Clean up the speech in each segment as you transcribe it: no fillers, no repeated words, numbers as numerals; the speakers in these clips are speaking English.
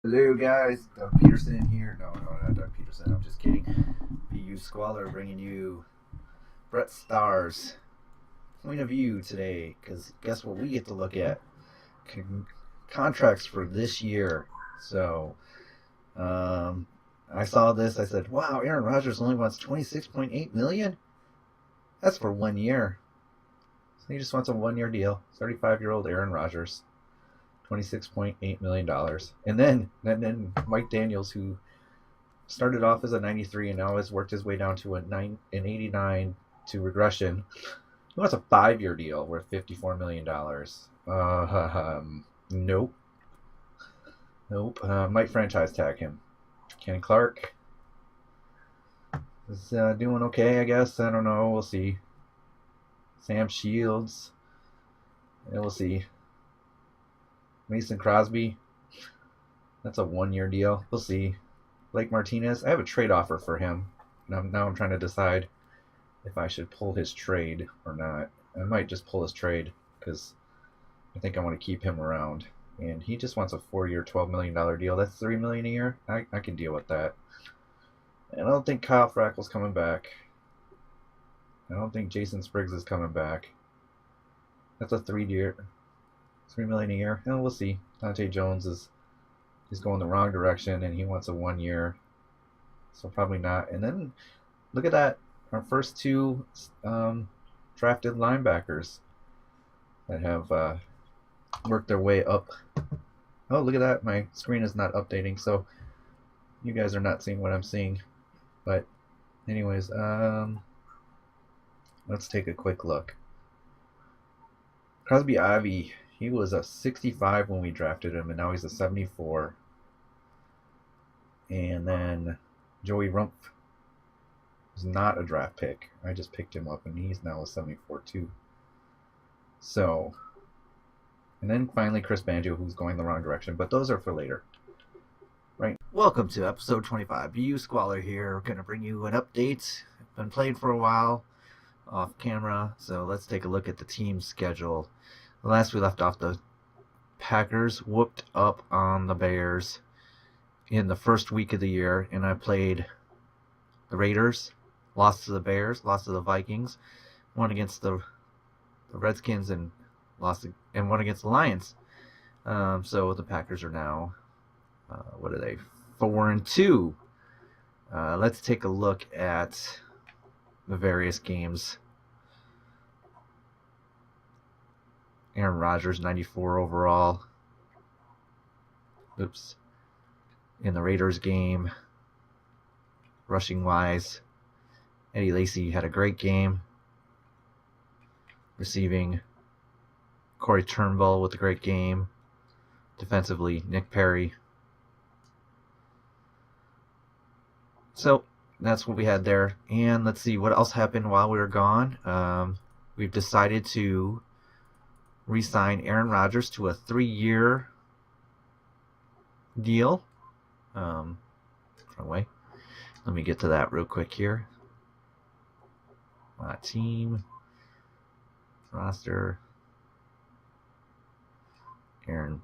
Hello, guys. Doug Peterson here. No, not Doug Peterson. I'm just kidding. BU Squalor bringing you Brett Starr's point of view today. Because guess what we get to look at? Con- Contracts for this year. So, um, I saw this. I said, "Wow, Aaron Rodgers only wants 26.8 million. That's for 1 year. So he just wants a 1 year deal. 35-year-old Aaron Rodgers." $26.8 million, and then Mike Daniels, who started off as a 93 and now has worked his way down to an 89 to regression. He wants a 5 year deal worth $54 million. Nope, nope. Might franchise tag him. Kenny Clark is doing okay, I guess. I don't know. We'll see. Sam Shields. Yeah, we'll see. Mason Crosby. That's a 1 year deal. We'll see. Blake Martinez. I have a trade offer for him. Now I'm trying to decide if I should pull his trade or not. I might just pull his trade because I think I want to keep him around. And he just wants a 4 year, $12 million deal. That's $3 million a year. I can deal with that. And I don't think Kyle Frackel's coming back. I don't think Jason Spriggs is coming back. That's a 3 year, $3 million a year. And we'll see. Dante Jones is going the wrong direction, and he wants a 1 year. So probably not. And then look at that. Our first two drafted linebackers that have worked their way up. Oh, look at that. My screen is not updating, so you guys are not seeing what I'm seeing. But anyways, let's take a quick look. Crosby Ivy, he was a 65 when we drafted him, and now he's a 74. And then Joey Rumpf was not a draft pick. I just picked him up, and he's now a 74 too. So, and then finally Chris Banjo, who's going the wrong direction, but those are for later. Right. Welcome to episode 25. BU Squalor here. We're going to bring you an update. Been playing for a while off camera, so let's take a look at the team schedule. Last we left off, the Packers whooped up on the Bears in the first week of the year, and I played the Raiders, lost to the Bears, lost to the Vikings, won against the Redskins, and won against the Lions. So the Packers are now, what are they, 4-2. Let's take a look at the various games. Aaron Rodgers, 94 overall. Oops. In the Raiders game, rushing wise, Eddie Lacy had a great game. Receiving, Corey Turnbull with a great game. Defensively, Nick Perry. So that's what we had there. And let's see what else happened while we were gone. We've decided to re-sign Aaron Rodgers to a 3-year deal. Wrong way. Let me get to that real quick here. Team roster. Aaron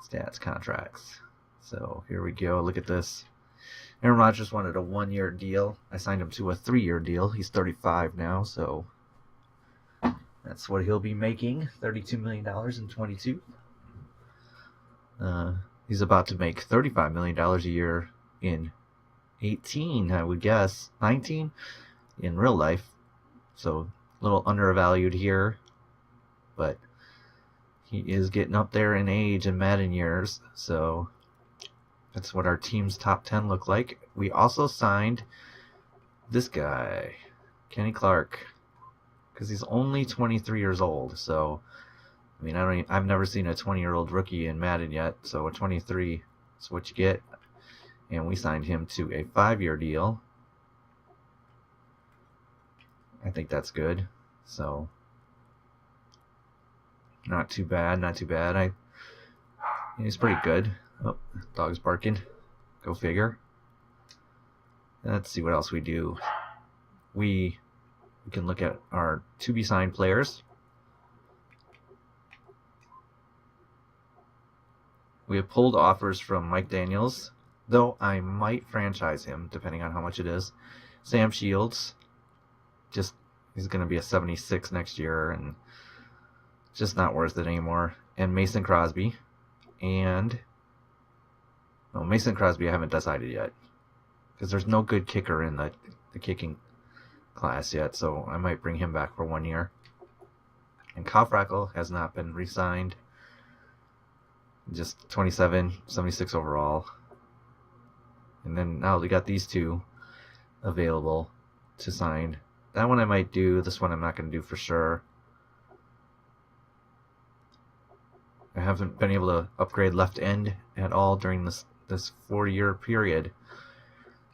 stats contracts. So here we go. Look at this. Aaron Rodgers wanted a 1-year deal. I signed him to a 3-year deal. He's 35 now, so that's what he'll be making. $32 million in 22. He's about to make $35 million a year in 18, I would guess. 19 in real life. So a little undervalued here. But he is getting up there in age and Madden years. So that's what our team's top 10 look like. We also signed this guy, Kenny Clark, because he's only 23 years old. So, I mean, I've never seen a 20-year-old rookie in Madden yet. So a 23 is what you get. And we signed him to a 5-year deal. I think that's good. So, not too bad, not too bad. He's pretty good. Oh, dog's barking. Go figure. Let's see what else we do. We can look at our to-be signed players. We have pulled offers from Mike Daniels, though I might franchise him depending on how much it is. Sam Shields, just he's going to be a 76 next year and just not worth it anymore. And Mason Crosby. And Mason Crosby I haven't decided yet because there's no good kicker in the kicking class yet, so I might bring him back for 1 year. And Kyle Frackle has not been re-signed. Just 27, 76 overall. And then now we got these two available to sign. That one I might do. This one I'm not going to do for sure. I haven't been able to upgrade left end at all during this 4-year period.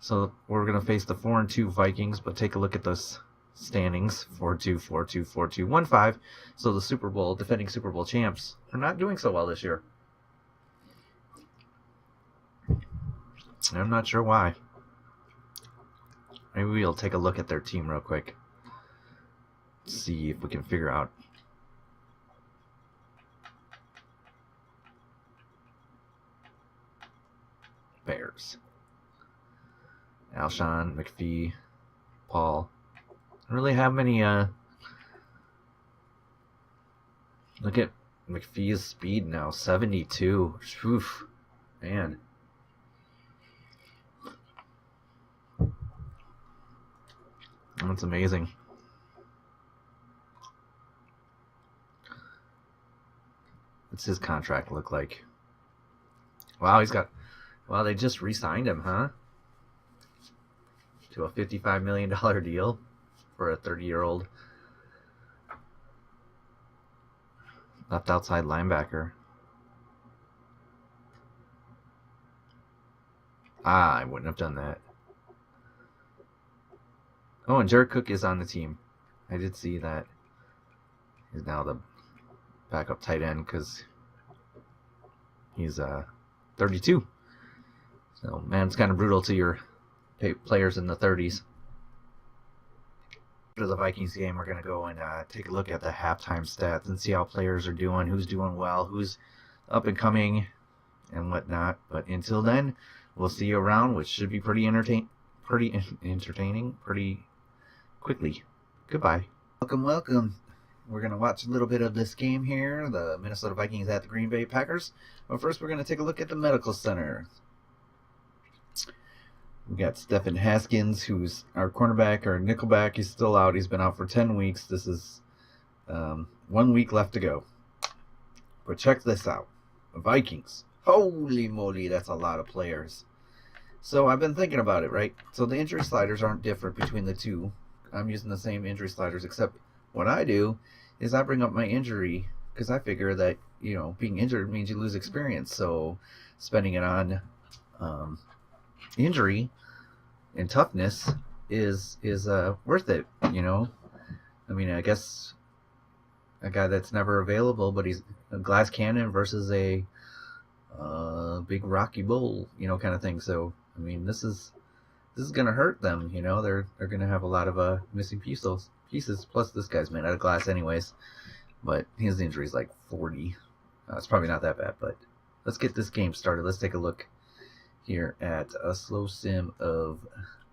So we're going to face the 4-2 Vikings, but take a look at those standings. 4-2, 4-2, 4-2, 1-5. So the defending Super Bowl champs are not doing so well this year. I'm not sure why. Maybe we'll take a look at their team real quick. See if we can figure out. Bears. Alshon, McPhee, Paul. I don't really have many. Look at McPhee's speed now, 72. Oof, man. That's amazing. What's his contract look like? Wow, wow, they just re-signed him, huh? To a $55 million deal for a 30-year-old left outside linebacker. I wouldn't have done that. Oh, and Jared Cook is on the team. I did see that. He's now the backup tight end because he's 32. So, man, it's kind of brutal to your players in the 30s. After the Vikings game, we're going to go and take a look at the halftime stats and see how players are doing, who's doing well, who's up and coming, and whatnot. But until then, we'll see you around, which should be pretty entertaining pretty quickly. Goodbye. Welcome. We're going to watch a little bit of this game here, the Minnesota Vikings at the Green Bay Packers. But first, we're going to take a look at the medical center. We got Stephen Haskins, who's our cornerback, our nickelback. He's still out. He's been out for 10 weeks. This is 1 week left to go. But check this out. The Vikings. Holy moly, that's a lot of players. So I've been thinking about it, right? So the injury sliders aren't different between the two. I'm using the same injury sliders, except what I do is I bring up my injury because I figure that, being injured means you lose experience. So spending it on injury and toughness is worth it, I mean, I guess a guy that's never available, but he's a glass cannon versus a big rocky bull, kind of thing. So I mean, this is gonna hurt them, they're gonna have a lot of missing pieces. Plus this guy's made out of glass anyways, but his injury is like 40. It's probably not that bad, but let's get this game started. Let's take a look here at a slow sim of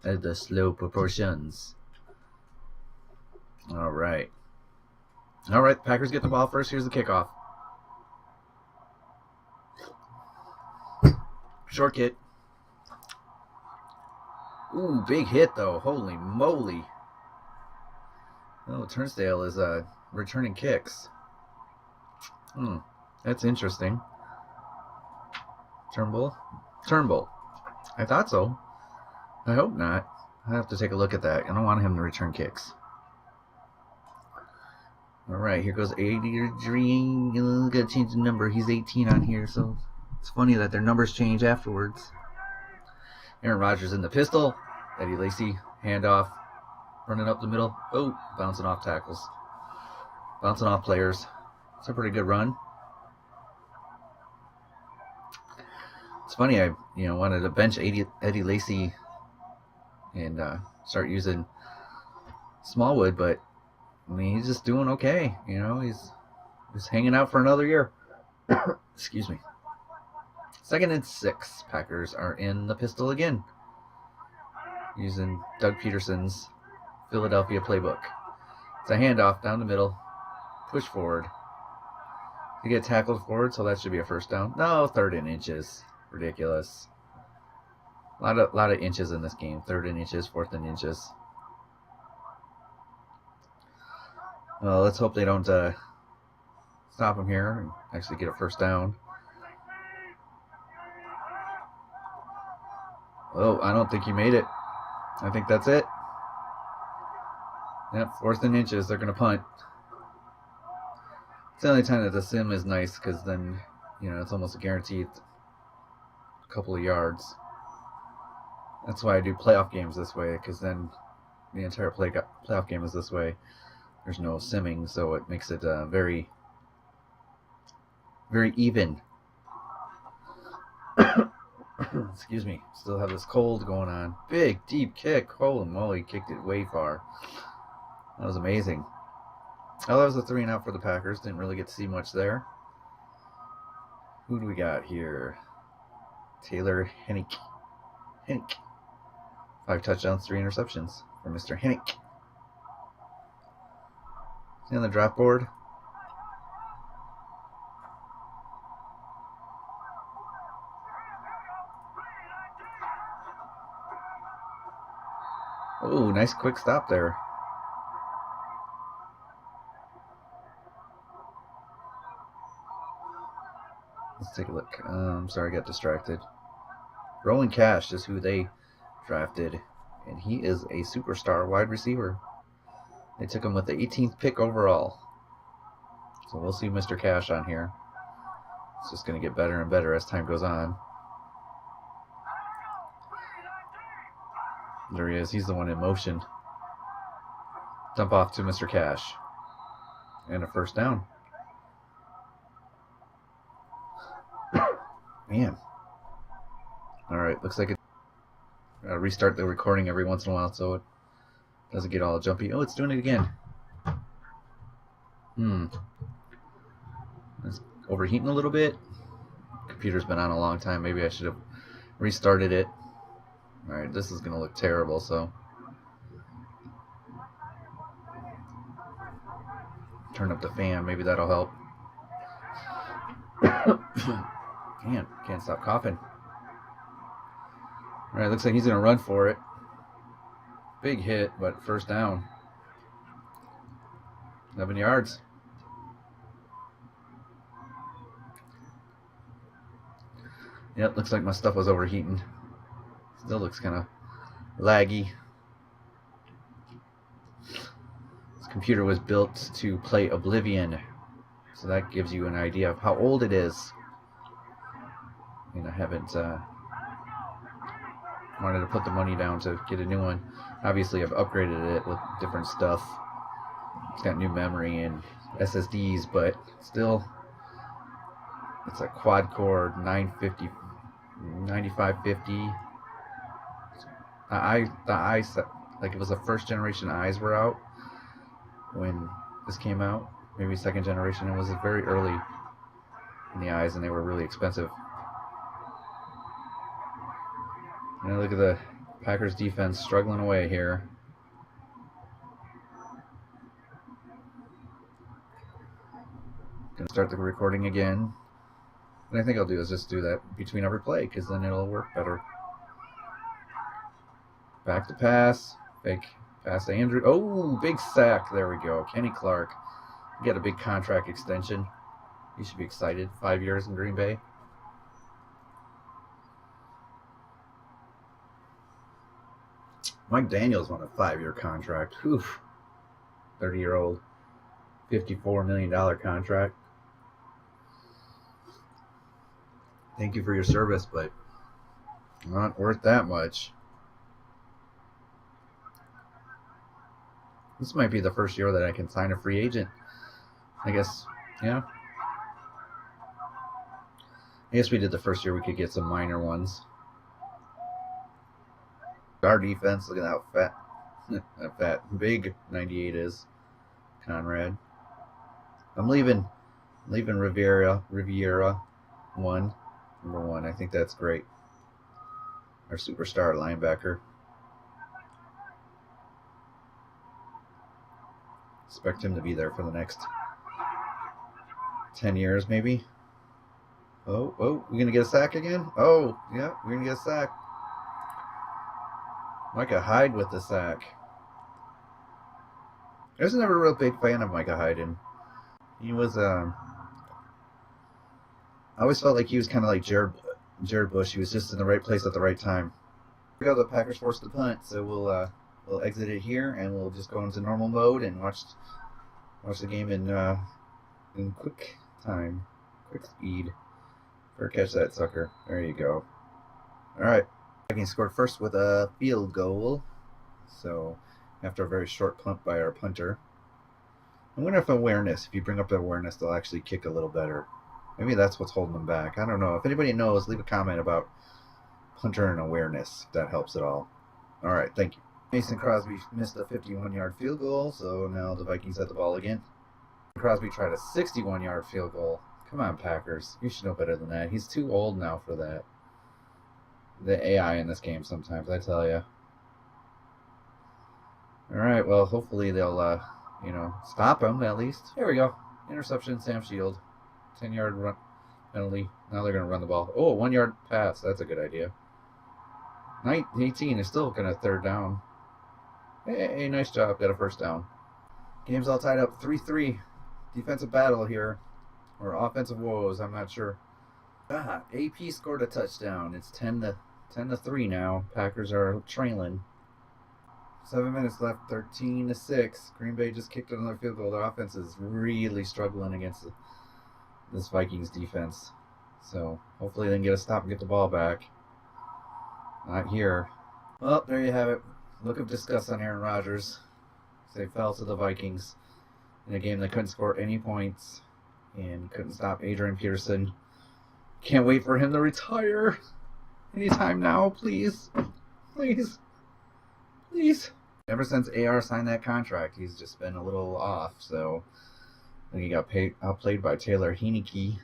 the slow proportions. All right, Packers get the ball first. Here's the kickoff. Short kick. Ooh, big hit though. Holy moly. Oh, Turnstile is returning kicks. That's interesting. Turnbull. I thought so. I hope not. I have to take a look at that. I don't want him to return kicks. All right, here goes Adrian. Gotta change the number. He's 18 on here, so it's funny that their numbers change afterwards. Aaron Rodgers in the pistol. Eddie Lacy, handoff, running up the middle. Oh, bouncing off tackles. Bouncing off players. It's a pretty good run. It's funny, I wanted to bench Eddie Lacy and start using Smallwood, but I mean, he's just doing okay. He's hanging out for another year. Excuse me. 2nd and 6. Packers are in the pistol again, using Doug Peterson's Philadelphia playbook. It's a handoff down the middle. Push forward. You get tackled forward, so that should be a first down. No, 3rd and inches. Ridiculous. A lot of inches in this game. 3rd and inches, 4th and inches. Well, let's hope they don't stop him here and actually get a first down. Oh, I don't think he made it. I think that's it. Yep, 4th and inches. They're going to punt. It's the only time that the sim is nice, because then, you know, it's almost a guaranteed couple of yards. That's why I do playoff games this way, because then the entire playoff game is this way. There's no simming, so it makes it very, very even. Excuse me. Still have this cold going on. Big, deep kick. Holy moly, kicked it way far. That was amazing. Oh, that was a 3 and out for the Packers. Didn't really get to see much there. Who do we got here? Taylor Hennick. 5 touchdowns, 3 interceptions for Mr. Hennick. See on the draft board? Oh, nice quick stop there. Let's take a look. Sorry, I got distracted. Roland Cash is who they drafted, and he is a superstar wide receiver. They took him with the 18th pick overall. So we'll see Mr. Cash on here. It's just going to get better and better as time goes on. There he is. He's the one in motion. Dump off to Mr. Cash. And a first down. Man. Alright, looks like it. Restart the recording every once in a while so it doesn't get all jumpy. Oh, it's doing it again. It's overheating a little bit. Computer's been on a long time. Maybe I should have restarted it. Alright, this is going to look terrible, so. Turn up the fan. Maybe that'll help. Man, can't stop coughing. Alright, looks like he's going to run for it. Big hit, but first down. 11 yards. Yep, looks like my stuff was overheating. Still looks kind of laggy. This computer was built to play Oblivion, so that gives you an idea of how old it is. And I haven't wanted to put the money down to get a new one. Obviously, I've upgraded it with different stuff. It's got new memory and SSDs, but still, it's a quad-core 9550. The eyes, like it was the first generation eyes were out when this came out. Maybe second generation. It was very early in the eyes, and they were really expensive. And look at the Packers defense struggling away here. Gonna start the recording again. What I think I'll do is just do that between every play, because then it'll work better. Back to pass. Fake pass to Andrew. Oh, big sack. There we go. Kenny Clark. Get a big contract extension. You should be excited. 5 years in Green Bay. Mike Daniels won a 5-year contract. Oof. 30-year-old, $54 million contract. Thank you for your service, but not worth that much. This might be the first year that I can sign a free agent. I guess, yeah. I guess we did the first year we could get some minor ones. Our defense, look at how fat, how big 98 is. Conrad. I'm leaving Riviera 1. Number 1. I think that's great. Our superstar linebacker. Expect him to be there for the next 10 years, maybe. Oh, we're going to get a sack again? Oh, yeah, we're going to get a sack. Micah Hyde with the sack. I was never a real big fan of Micah Hyde. He was, I always felt like he was kind of like Jared Bush. He was just in the right place at the right time. Here we go, the Packers forced the punt, so we'll exit it here, and we'll just go into normal mode and watch the game in quick time, quick speed. Or catch that sucker. There you go. All right. Vikings scored first with a field goal. So after a very short punt by our punter. I wonder if awareness, if you bring up the awareness, they'll actually kick a little better. Maybe that's what's holding them back. I don't know. If anybody knows, leave a comment about punter and awareness. If that helps at all. All right. Thank you. Mason Crosby missed a 51-yard field goal, so now the Vikings have the ball again. Crosby tried a 61-yard field goal. Come on, Packers. You should know better than that. He's too old now for that. The AI in this game sometimes, I tell you. All right, well, hopefully they'll, stop him at least. Here we go. Interception, Sam Shield. 10-yard run penalty. Now they're going to run the ball. Oh, 1-yard pass. That's a good idea. 18 is still going to third down. Hey, nice job. Got a first down. Game's all tied up. 3-3. Defensive battle here. Or offensive woes, I'm not sure. AP scored a touchdown. It's 10-3 now. Packers are trailing. 7 minutes left, 13-6. Green Bay just kicked another field goal. Their offense is really struggling against this Vikings defense. So hopefully they can get a stop and get the ball back. Not here. Well, there you have it. Look of disgust on Aaron Rodgers. They fell to the Vikings in a game that couldn't score any points. And couldn't stop Adrian Peterson. Can't wait for him to retire. Anytime now, please. Please. Please. Ever since AR signed that contract, he's just been a little off. So I think he got outplayed by Taylor Heineke.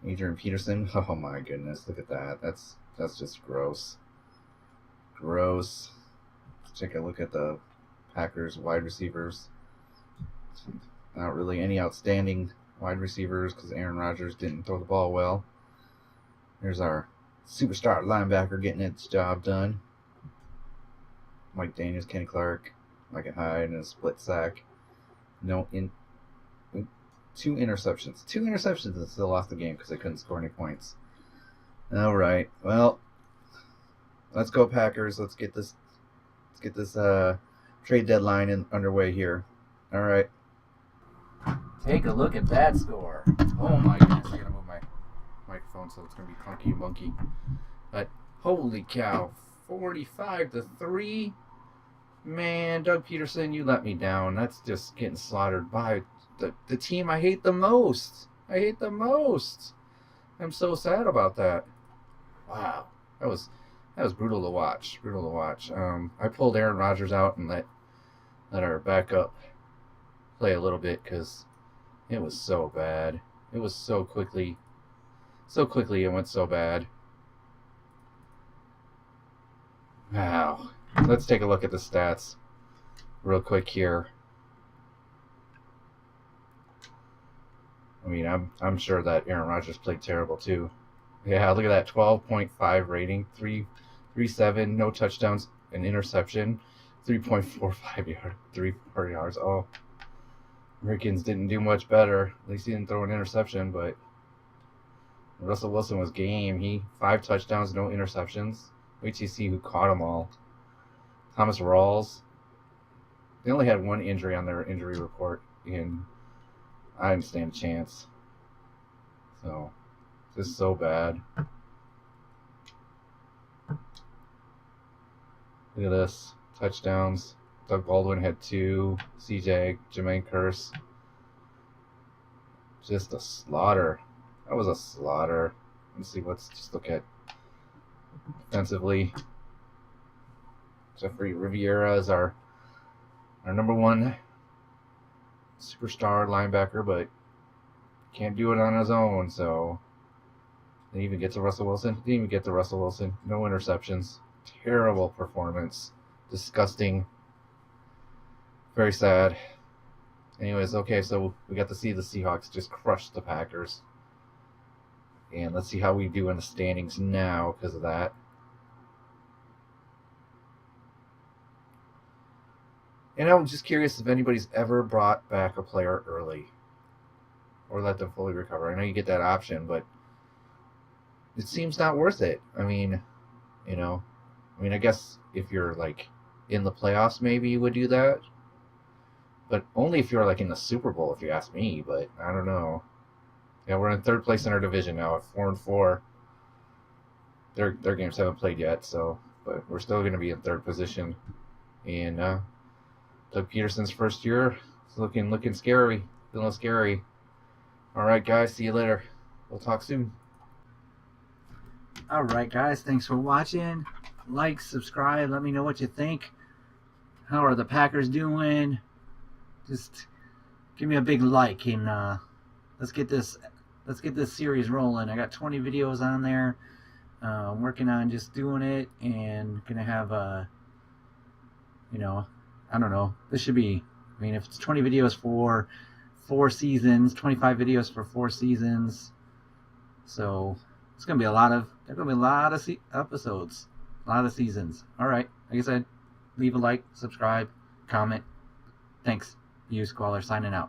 Adrian Peterson. Oh my goodness, look at that. That's just gross. Gross. Let's take a look at the Packers wide receivers. Not really any outstanding wide receivers because Aaron Rodgers didn't throw the ball well. There's our superstar linebacker getting its job done. Mike Daniels, Kenny Clark, Micah Hyde, and a split sack. Two interceptions. 2 interceptions and still lost the game because they couldn't score any points. All right. Well, let's go Packers. Let's get this trade deadline underway here. All right. Take a look at that score. Oh my goodness, I gotta move my microphone so it's gonna be clunky and bunky. But holy cow, 45-3. Man, Doug Peterson, you let me down. That's just getting slaughtered by the team I hate the most. I'm so sad about that. Wow, that was brutal to watch. I pulled Aaron Rodgers out and let our backup play a little bit because it was so bad. It was so quickly it went so bad. Wow. Let's take a look at the stats real quick here. I mean, I'm sure that Aaron Rodgers played terrible too. Yeah, look at that, 12.5 rating, 3.37, no touchdowns, an interception, 3.45 yards. Oh, Americans didn't do much better. At least he didn't throw an interception, but Russell Wilson was game. 5 touchdowns, no interceptions. Wait till you see who caught them all. Thomas Rawls. They only had 1 injury on their injury report, and I didn't stand a chance. So, just so bad. Look at this. Touchdowns. Doug Baldwin had 2. CJ, Jermaine Kearse. Just a slaughter. That was a slaughter. Let's see. Let's just look at defensively. Jeffrey Riviera is our number 1 superstar linebacker, but can't do it on his own. So Didn't even get to Russell Wilson. Didn't even get to Russell Wilson. No interceptions. Terrible performance. Disgusting. Very sad. Anyways, okay, so we got to see the Seahawks just crush the Packers. And let's see how we do in the standings now because of that. And I'm just curious if anybody's ever brought back a player early or let them fully recover. I know you get that option, but it seems not worth it. I mean, I guess if you're like in the playoffs, maybe you would do that, but only if you're like in the Super Bowl, if you ask me. But I don't know. Yeah, we're in third place in our division now at 4-4. Their games haven't played yet, but we're still going to be in third position. And Doug Peterson's first year is looking scary, feeling scary. All right, guys, see you later. We'll talk soon. All right, guys, thanks for watching. Like, subscribe, let me know what you think. How are the Packers doing? Just give me a big like, and let's get this series rolling. I got 20 videos on there. I'm working on just doing it, and gonna have I don't know. This should be, if it's 20 videos for 4 seasons, 25 videos for 4 seasons, so it's gonna be a lot of episodes, a lot of seasons. All right, like I said, leave a like, subscribe, comment. Thanks. You Squaller signing out.